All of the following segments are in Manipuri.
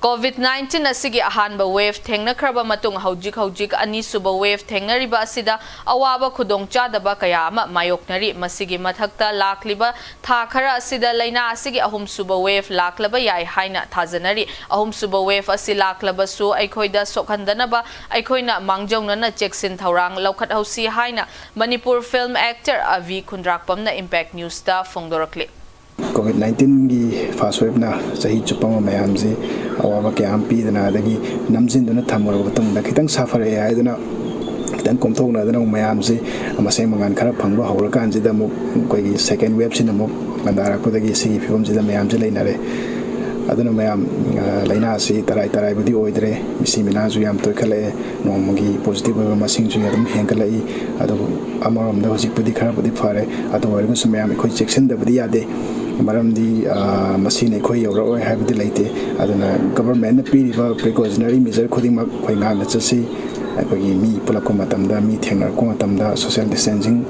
COVID-19 asigi ahanba wave thengna khraba matung hojik ani suba wave thengna riba asida awaba khudong chadaba kaya ama mayoknari masigi mathakta lakliba tha khara asida laina asigi ahum suba wave laklaba yai haina thajanari ahum suba wave asi laklaba su aikhoida sokhandanaba aikhoina mangjongna cheksin thorang lokhat hausi haina Manipur film actor Avi Khundrakpam na Impact News ta phongdorakli COVID-19 gi first wave na sahi chupama mayam ji awaba ke ampi dana dagi namjin duna thamor batang da khitang safar ai duna khitang komthok na dana mayam ji amaseng mangan khara phangba hawra kan ji da mu koi gi second wave sin mu mandara ko dagi sigi phibom ji da mayam ji leinare aduna mayam laina si tarai budi oidre misi mina ju yam toy khale nomagi positive ba masing ju yam henkalai adu amarom da hojik budi khara budi fare adu wari su mayam khoi section da budi yade maramdi masine khoi yoro hai budi laite aduna government na piriba precautionary measure khuding mak khoi nga na chasi akogi mi pulak ko matamda mi thengnar ko matamda social distancing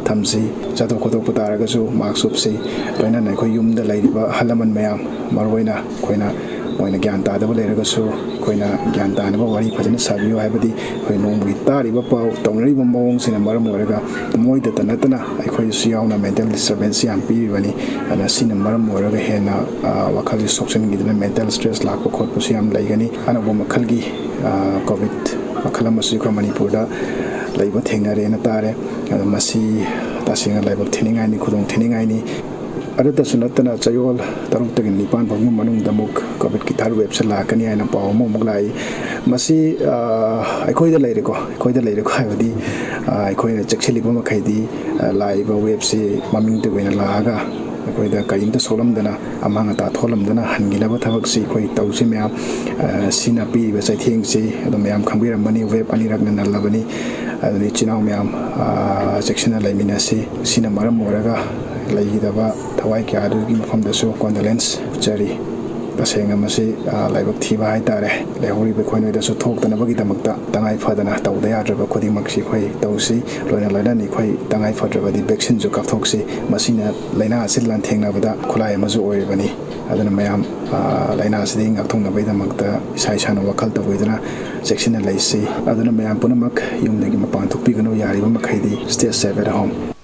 thamsi jado kodok putaraga su mask upsi loina na khoi yum da laiba halaman mayam marwaina khoina moina gyan ta da leraga su khoina gyan ta na wari phajana sabiyo haibadi khoi nongbi tariba pau tongnari bomong sina maram oraga moida tanatana khoi su yauna mental disturbance yam piribani ana sina maram oraga hena wakal disruption gidna mental stress lakko khotpu siam laigani ana bo makhalgi covid makhala masu ko Manipur da laiba thengnare na tare masi tasinga laiba thiningai ni khudong thiningai ni adata sunatana chayol taruk tagin nipan bangum manung damuk covid ki thar web sala kani aina paw mo muglai masi aikoi da leire ko haibadi aikoi na chekchili ba makhaidi laiba web si maming te goina laga aikoi da karim ta solam dana amanga ta tholam dana hangila ba thabak si khoi tausi mya sina pi ba sai theng si adom yam khambira mani web ani rak na labani adni chinau myam section la limina si sina maram moraga laigidaba thawai kya du gi mafam da so condolence chari tasenga masi laibak thiba hai tare lehori be khoinoi da so thok tana bagi damakta tangai phadana tawda ya draba khodi maksi khoi tawsi loina laina ni khoi tangai phadraba di vaccine ju kapthoksi masina laina asil lan thengna bada khulai amazu oiribani adana mayam laina asidi ngakthong na bai damakta isai sana wakal ta boidana section laisi adana mayam punamak yumdagi mapan thokpi gano yari ba makhaidi stay safe at home.